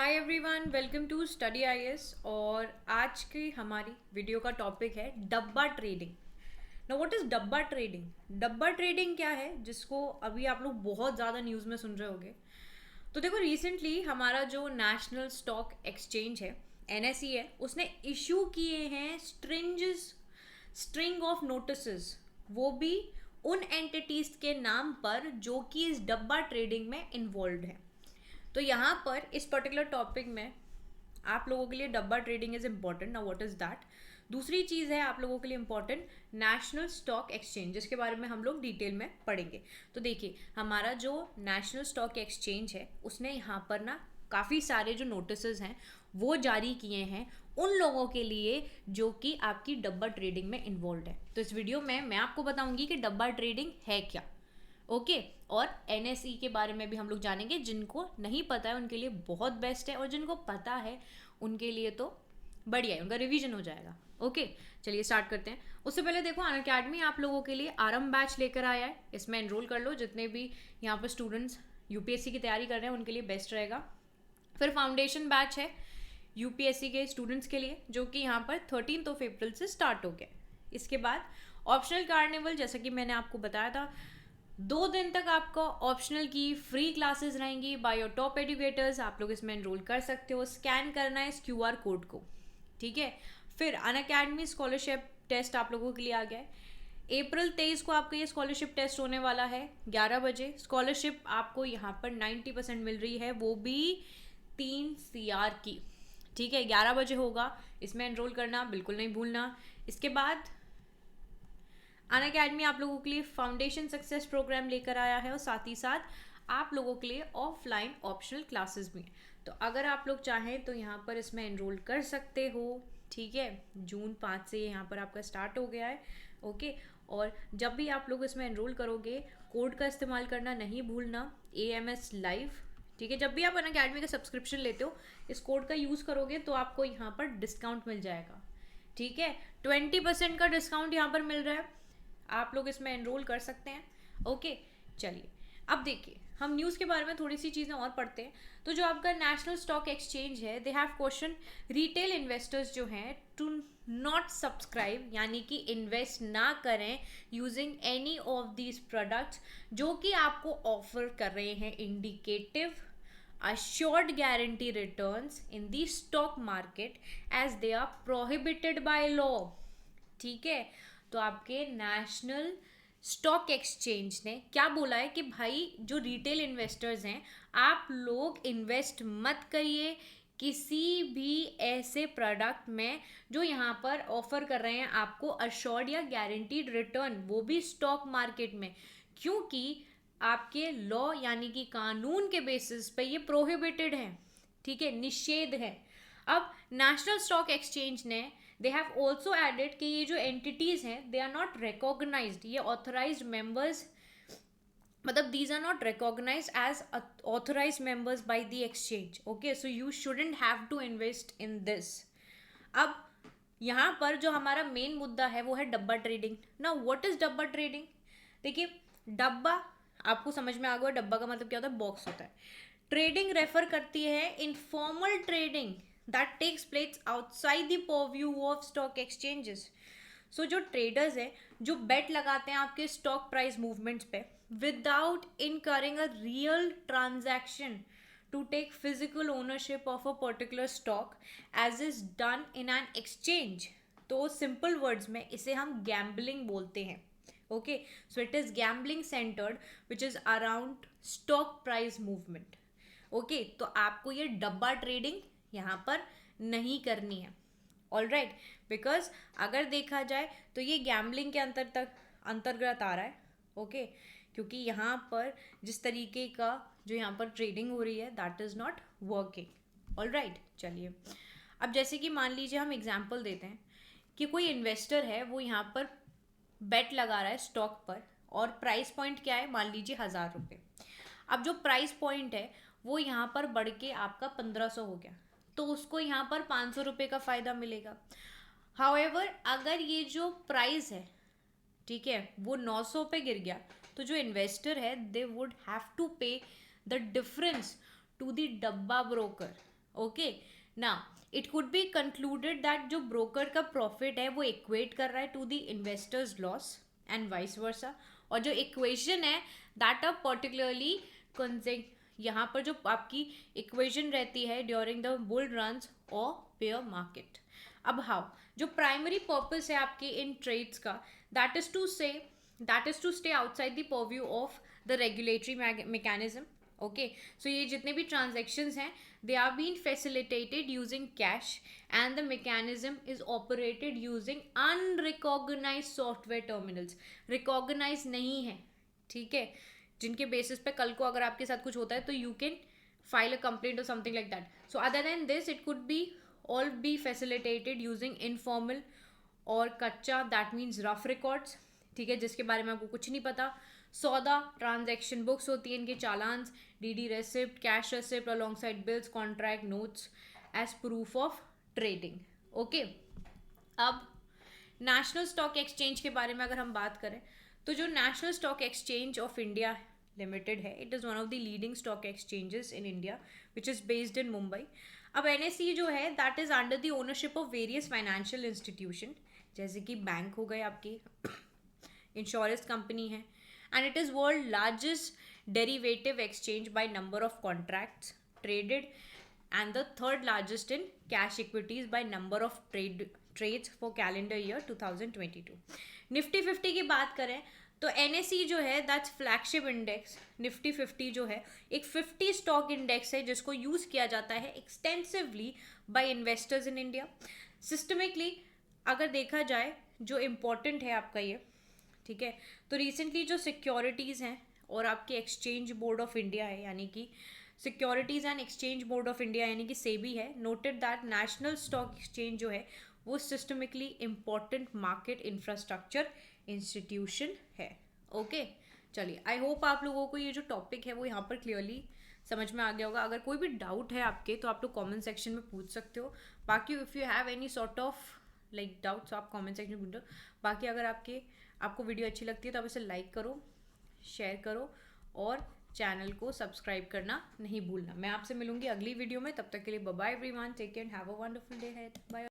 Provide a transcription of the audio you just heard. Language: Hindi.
Hi everyone, welcome to study IAS. और आज की हमारी वीडियो का टॉपिक है dabba trading. Now what is dabba trading? Dabba trading क्या है, जिसको अभी आप लोग बहुत ज़्यादा न्यूज़ में सुन रहे होगे। तो देखो, रिसेंटली हमारा जो नेशनल स्टॉक एक्सचेंज है, एनएसई है, उसने इशू किए हैं स्ट्रिंग ऑफ नोटिसेस, वो भी उन एंटिटीज के नाम पर जो कि इस डब्बा ट्रेडिंग में इन्वॉल्व है। तो यहाँ पर इस पर्टिकुलर टॉपिक में आप लोगों के लिए डब्बा trading is important. Now what is that? दूसरी चीज़ है आप लोगों के लिए इम्पॉर्टेंट नेशनल स्टॉक एक्सचेंज, जिसके बारे में हम लोग डिटेल में पढ़ेंगे। तो देखिए, हमारा जो नेशनल स्टॉक एक्सचेंज है उसने यहाँ पर ना काफ़ी सारे जो नोटिसेस हैं वो जारी किए हैं उन लोगों के लिए जो कि आपकी डब्बा ट्रेडिंग में इन्वॉल्व है। तो इस वीडियो में मैं आपको बताऊंगी कि डब्बा ट्रेडिंग है क्या। ओके और एनएसई के बारे में भी हम लोग जानेंगे। जिनको नहीं पता है उनके लिए बहुत बेस्ट है, और जिनको पता है उनके लिए तो बढ़िया है, उनका रिवीजन हो जाएगा। ओके चलिए स्टार्ट करते हैं। उससे पहले देखो, अनअकैडमी आप लोगों के लिए आरंभ बैच लेकर आया है, इसमें एनरोल कर लो। जितने भी यहाँ पर स्टूडेंट्स यूपीएससी की तैयारी कर रहे हैं उनके लिए बेस्ट रहेगा। फिर फाउंडेशन बैच है यूपीएससी के स्टूडेंट्स के लिए, जो कि यहाँ पर 13 अप्रैल से स्टार्ट हो गया। इसके बाद ऑप्शनल कार्निवल, जैसा कि मैंने आपको बताया था, 2 दिन तक आपको ऑप्शनल की फ्री क्लासेस रहेंगी बाय योर टॉप एजुकेटर्स। आप लोग इसमें एनरोल कर सकते हो, स्कैन करना है इस क्यूआर कोड को, ठीक है। फिर अनअकैडमी स्कॉलरशिप टेस्ट आप लोगों के लिए आ गया है। अप्रैल 23 को आपका ये स्कॉलरशिप टेस्ट होने वाला है 11 बजे। स्कॉलरशिप आपको यहाँ पर 90% मिल रही है, वो भी 3 CR की, ठीक है। 11 बजे होगा, इसमें एनरोल करना बिल्कुल नहीं भूलना। इसके बाद अनअकैडमी आप लोगों के लिए फाउंडेशन सक्सेस प्रोग्राम लेकर आया है, और साथ ही साथ आप लोगों के लिए ऑफलाइन ऑप्शनल क्लासेस भी हैं। तो अगर आप लोग चाहें तो यहाँ पर इसमें एनरोल कर सकते हो, ठीक है। जून 5 से यहाँ पर आपका स्टार्ट हो गया है, ओके। और जब भी आप लोग इसमें एनरोल करोगे, कोड का इस्तेमाल करना नहीं भूलना, AMS लाइव, ठीक है। जब भी आप अनअकैडमी का सब्सक्रिप्शन लेते हो, इस कोड का यूज़ करोगे तो आपको यहाँ पर डिस्काउंट मिल जाएगा, ठीक है। 20% का डिस्काउंट यहाँ पर मिल रहा है, आप लोग इसमें एनरोल कर सकते हैं, ओके। चलिए अब देखिए, हम न्यूज़ के बारे में थोड़ी सी चीज़ें और पढ़ते हैं। तो जो आपका नेशनल स्टॉक एक्सचेंज है, they have question retail investors जो हैं टू नॉट सब्सक्राइब, यानी कि इन्वेस्ट ना करें using any of these products जो कि आपको ऑफर कर रहे हैं indicative assured guarantee returns in the stock market as they are prohibited by law, ठीक है। तो आपके नेशनल स्टॉक एक्सचेंज ने क्या बोला है कि भाई जो रिटेल इन्वेस्टर्स हैं, आप लोग इन्वेस्ट मत करिए किसी भी ऐसे प्रोडक्ट में जो यहाँ पर ऑफर कर रहे हैं आपको अश्योर्ड या गारंटीड रिटर्न, वो भी स्टॉक मार्केट में, क्योंकि आपके लॉ यानी कि कानून के बेसिस पे ये प्रोहिबिटेड है, ठीक है, निषेध है। अब नेशनल स्टॉक एक्सचेंज ने दे हैव ऑल्सो एडेड कि ये जो एंटिटीज हैं दे आर नॉट रिकॉग्नाइज्ड, ये ऑथराइज्ड मेंबर्स, मतलब these are not recognized as authorized members by the exchange, okay. So you shouldn't have to invest in this. अब यहाँ पर जो हमारा मेन मुद्दा है वो है dabba trading. Now what is dabba trading? देखिए, डब्बा आपको समझ में आ गया, डब्बा का मतलब क्या होता है? बॉक्स होता है। ट्रेडिंग रेफर करती है informal trading that takes place outside the purview of stock exchanges. So जो ट्रेडर्स हैं जो बेट लगाते हैं आपके स्टॉक प्राइस मूवमेंट्स पे without incurring a real transaction to take physical ownership of a particular stock as is done in an exchange, तो सिंपल वर्ड्स में इसे हम गैम्बलिंग बोलते हैं, okay. So it is gambling centred which is around stock price movement, okay. तो आपको ये डब्बा ट्रेडिंग यहाँ पर नहीं करनी है, ऑल राइट। बिकॉज अगर देखा जाए तो ये गैम्बलिंग के अंतर्गत आ रहा है, ओके। क्योंकि यहाँ पर जिस तरीके का जो यहाँ पर ट्रेडिंग हो रही है that is not working, all right. चलिए अब जैसे कि मान लीजिए हम एग्जांपल देते हैं कि कोई इन्वेस्टर है, वो यहाँ पर बेट लगा रहा है स्टॉक पर, और प्राइस पॉइंट क्या है? मान लीजिए 1000 रुपये। अब जो प्राइस पॉइंट है वो यहाँ पर बढ़ के आपका 1500 हो गया, तो उसको यहाँ पर 500 रुपये का फ़ायदा मिलेगा। हाउएवर अगर ये जो प्राइस है, ठीक है, वो 900 पे गिर गया, तो जो इन्वेस्टर है they would have to pay the difference to the dabba broker, okay ना, it could be concluded that जो ब्रोकर का प्रॉफिट है वो इक्वेट कर रहा है to the investors loss and vice versa, और जो इक्वेशन है दैट आर पर्टिकुलरली यहाँ पर जो आपकी इक्वेशन रहती है ड्यूरिंग द बुल रन्स और बेयर मार्केट। अब हाउ, जो प्राइमरी पर्पस है आपके इन ट्रेड्स का, that is to stay outside the purview of the regulatory mechanism. Okay, so ये जितने भी ट्रांजेक्शन्स हैं they are being facilitated using cash and the mechanism is operated using unrecognized software terminals। recognize नहीं है, ठीक है, जिनके बेसिस पे कल को अगर आपके साथ कुछ होता है तो you can file a complaint or something like that. So other than this it could be all be facilitated using informal or कच्चा, दैट मीन्स रफ रिकॉर्ड्स, ठीक है, जिसके बारे में आपको कुछ नहीं पता। सौदा ट्रांजैक्शन बुक्स होती हैं, इनके challans, DD receipt, cash receipt alongside bills, contract notes as proof of trading. Okay, अब नेशनल स्टॉक एक्सचेंज के बारे में अगर हम बात करें तो जो National Stock Exchange of India Limited है, it is one of the leading stock exchanges in India which is based in Mumbai. अब एनएसई जो है that is under the ownership of various financial institution, जैसे कि बैंक हो गए आपके, इंश्योरेंस कंपनी है, and it is world largest derivative exchange by number of contracts traded and the third largest in cash equities by number of trades for calendar year 2022। Nifty 50 की बात करें तो NSE जो है दैट्स फ्लैगशिप इंडेक्स। निफ्टी 50 जो है एक 50 स्टॉक इंडेक्स है जिसको यूज़ किया जाता है extensively by investors in India. Systemically अगर देखा जाए जो इम्पोर्टेंट है आपका ये, ठीक है, तो रिसेंटली जो सिक्योरिटीज़ हैं और आपके एक्सचेंज बोर्ड ऑफ इंडिया है, यानी कि securities and exchange board of India यानी कि सेबी है, noted that national Stock exchange जो है वो systemically important market infrastructure institution है। ओके, चलिए, आई होप आप लोगों को ये जो टॉपिक है वो यहाँ पर क्लियरली समझ में आ गया होगा। अगर कोई भी डाउट है आपके तो आप लोग कॉमेंट सेक्शन में पूछ सकते हो। बाकी if you have any sort of like doubts आप कॉमेंट सेक्शन में पूछो। बाकी अगर आपको वीडियो अच्छी लगती है तो आप इसे लाइक करो, शेयर करो और चैनल को सब्सक्राइब करना नहीं भूलना। मैं आपसे मिलूंगी अगली वीडियो में, तब तक के लिए bye bye everyone, take care, have a wonderful day ahead, bye.